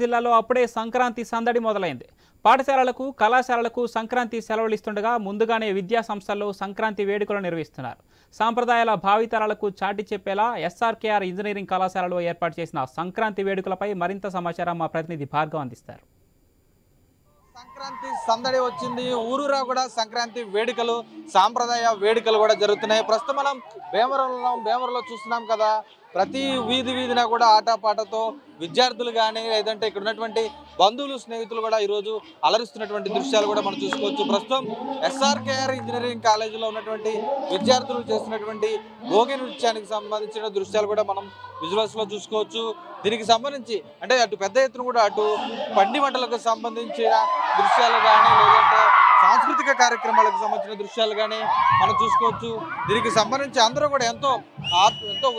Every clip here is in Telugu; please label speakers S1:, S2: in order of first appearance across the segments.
S1: జిల్లాలో అప్పుడే సంక్రాంతి సందడి మొదలైంది. పాఠశాలలకు, కళాశాలలకు సంక్రాంతి సెలవులు ఇస్తుండగా ముందుగానే విద్యా సంస్థల్లో సంక్రాంతి వేడుకలు నిర్వహిస్తున్నారు. సాంప్రదాయాల భావితరాలకు చాటి చెప్పేలా ఎస్ఆర్కేఆర్ ఇంజనీరింగ్ కళాశాలలో ఏర్పాటు చేసిన సంక్రాంతి వేడుకలపై మరింత సమాచారం మా ప్రతినిధి భార్గవ్ అందిస్తారు.
S2: సంక్రాంతి సందడి వచ్చింది. ఊరూరా కూడా సంక్రాంతి వేడుకలు, సాంప్రదాయ వేడుకలు కూడా జరుగుతున్నాయి. ప్రస్తుతం మనం భీమవరంలో చూస్తున్నాం కదా. ప్రతి వీధిన కూడా ఆటపాటతో విద్యార్థులు కానీ లేదంటే ఇక్కడ ఉన్నటువంటి బంధువులు, స్నేహితులు కూడా ఈరోజు అలరిస్తున్నటువంటి దృశ్యాలు కూడా మనం చూసుకోవచ్చు. ప్రస్తుతం ఎస్ఆర్కేఆర్ ఇంజనీరింగ్ కాలేజీలో ఉన్నటువంటి విద్యార్థులు చేస్తున్నటువంటి భోగి నృత్యానికి సంబంధించిన దృశ్యాలు కూడా మనం విజువల్స్లో చూసుకోవచ్చు. దీనికి సంబంధించి అంటే అటు పెద్ద ఎత్తున కూడా అటు పండి వంటలకు సంబంధించిన దృశ్యాలు కానీ లేదంటే సాంస్కృతిక కార్యక్రమాలకు సంబంధించిన దృశ్యాలు కానీ మనం చూసుకోవచ్చు. దీనికి సంబంధించి అందరూ కూడా ఎంతో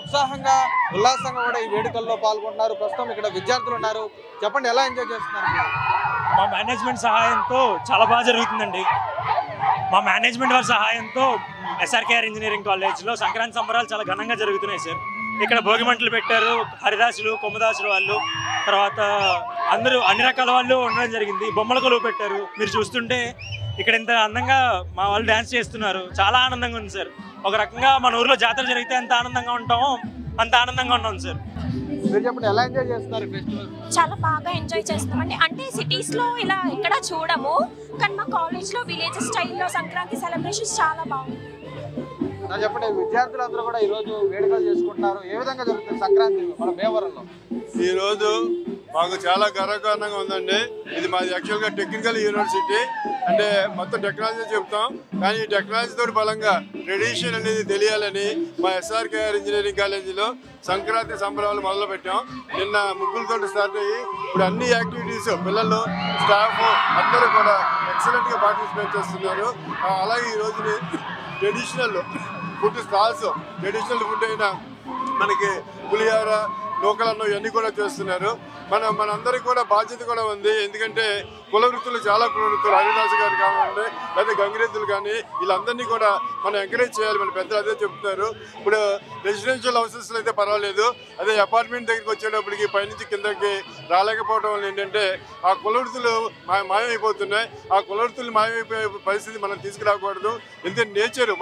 S2: ఉత్సాహంగా, ఉల్లాసంగా కూడా ఈ వేడుకల్లో పాల్గొంటున్నారు. ప్రస్తుతం ఇక్కడ విద్యార్థులు ఉన్నారు. చెప్పండి, ఎలా ఎంజాయ్ చేస్తున్నారు?
S3: మా మేనేజ్మెంట్ సహాయంతో చాలా బాగా జరుగుతుందండి. మా మేనేజ్మెంట్ వారి సహాయంతో ఎస్ఆర్కేఆర్ ఇంజనీరింగ్ కాలేజ్లో సంక్రాంతి సంబరాలు చాలా ఘనంగా జరుగుతున్నాయి సార్. ఇక్కడ భోగి మంటలు పెట్టారు. హరిదాసులు, కొమ్మదాసులు వాళ్ళు, తర్వాత అందరూ అన్ని రకాల వాళ్ళు ఉండడం జరిగింది. బొమ్మల కొలువు పెట్టారు. మీరు చూస్తుంటే ఇక్కడ ఇంత అందంగా మా వాళ్ళు డ్యాన్స్ చేస్తున్నారు. చాలా ఆనందంగా ఉంది సార్. ఒక రకంగా మన ఊర్లో జాతర జరిగితే ఎంత ఆనందంగా ఉంటామో అంత ఆనందంగా ఉన్నాం సార్.
S2: చెప్పండి, ఎలా ఎంజాయ్ చేస్తున్నారు ఫెస్టివల్?
S4: చాలా బాగా ఎంజాయ్ చేస్తామండి. అంటే సిటీస్లో ఇలా ఎక్కడ చూడము, కానీ మా కాలేజ్లో విలేజ్ స్టైల్లో సంక్రాంతి సెలబ్రేషన్స్ చాలా బాగుంది.
S2: చెప్పండి, విద్యార్థులందరూ కూడా ఈరోజు వేడుకలు చేసుకుంటున్నారు. ఏ విధంగా జరుగుతుంది సంక్రాంతి మన భీమవరంలో?
S5: ఈరోజు మాకు చాలా గర్వకారణంగా ఉందండి. ఇది మాది యాక్చువల్గా టెక్నికల్ యూనివర్సిటీ, అంటే మొత్తం టెక్నాలజీ చెప్తాం. కానీ ఈ టెక్నాలజీతో బలంగా ట్రెడిషన్ అనేది తెలియాలని మా ఎస్ఆర్కేఆర్ ఇంజనీరింగ్ కాలేజీలో సంక్రాంతి సంబరాలు మొదలు పెట్టాం. నిన్న ముగ్గులతో స్టార్ట్ అయ్యి ఇప్పుడు అన్ని యాక్టివిటీస్ పిల్లలు, స్టాఫ్ అందరూ కూడా ఎక్సలెంట్గా పార్టిసిపేట్ చేస్తున్నారు. అలాగే ఈరోజు traditional food stalls, traditional food అయినా మనకి పులిహోర, నూకలన్నం ఇవన్నీ కూడా చేస్తున్నారు. మనందరికీ కూడా బాధ్యత కూడా ఉంది. ఎందుకంటే కుల వృత్తులు, చాలా కుల వృత్తులు, హరిదాసు గారు కానివ్వండి లేదా గంగిరెద్దులు కానీ వీళ్ళందరినీ కూడా మనం ఎంకరేజ్ చేయాలి. మన పెద్దలు అదే చెప్తున్నారు. ఇప్పుడు రెసిడెన్షియల్ హౌసెస్లో అయితే పర్వాలేదు, అదే అపార్ట్మెంట్ దగ్గరికి వచ్చేటప్పటికి పైనుంచి కిందకి రాలేకపోవడం వల్ల ఏంటంటే ఆ కుల వృత్తులు మాయమైపోతున్నాయి. ఆ కుల వృత్తులు మాయమైపోయే పరిస్థితి మనం తీసుకురాకూడదు. ఎందుకంటే నేచర్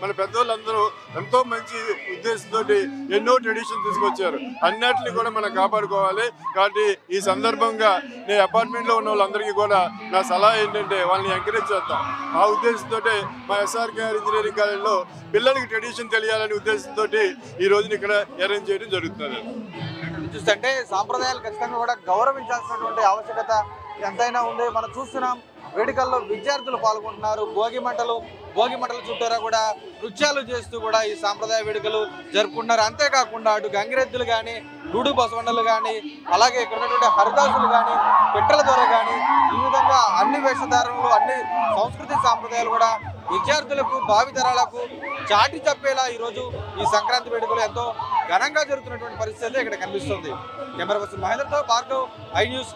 S5: మన పెద్దవాళ్ళందరూ ఎంతో మంచి ఉద్దేశంతో ఎన్నో ట్రెడిషన్ తీసుకొచ్చారు. అన్నిటిని కూడా మనం కాపాడుకోవాలి. కాబట్టి ఈ సందర్భంగా నేను అపార్ట్మెంట్లో ఉన్న వాళ్ళందరికీ కూడా నా సలహా ఏంటంటే వాళ్ళని ఎంకరేజ్ చేద్దాం. ఆ ఉద్దేశంతో మా ఎస్ఆర్కేఆర్ ఇంజనీరింగ్ కాలేజీలో పిల్లలకి ట్రెడిషన్ తెలియాలనే ఉద్దేశంతో ఈ రోజున ఇక్కడ అరేంజ్ చేయడం జరుగుతుంది.
S2: చూస్తుంటే సాంప్రదాయాలు ఖచ్చితంగా కూడా గౌరవించాల్సినటువంటి ఆవశ్యకత ఎంతైనా ఉంది. మనం చూస్తున్నాం వేడుకల్లో విద్యార్థులు పాల్గొంటున్నారు. భోగి మంటల చుట్టూరా కూడా నృత్యాలు చేస్తూ కూడా ఈ సాంప్రదాయ వేడుకలు జరుపుకుంటున్నారు. అంతేకాకుండా అటు గంగిరెద్దులు కానీ, డూడు బసవన్నలు కానీ, అలాగే ఇక్కడ ఉన్నటువంటి హరిదాసులు కానీ, పెట్టెల ద్వారా కానీ ఈ విధంగా అన్ని వేషధారణలు, అన్ని సంస్కృతి సాంప్రదాయాలు కూడా విద్యార్థులకు, భావితరాలకు చాటి చెప్పేలా ఈరోజు ఈ సంక్రాంతి వేడుకలు ఎంతో ఘనంగా జరుగుతున్నటువంటి పరిస్థితి ఇక్కడ కనిపిస్తుంది. కెమెరా పర్సన్ మహేంద్రతో భార్గవ్, ఐ న్యూస్.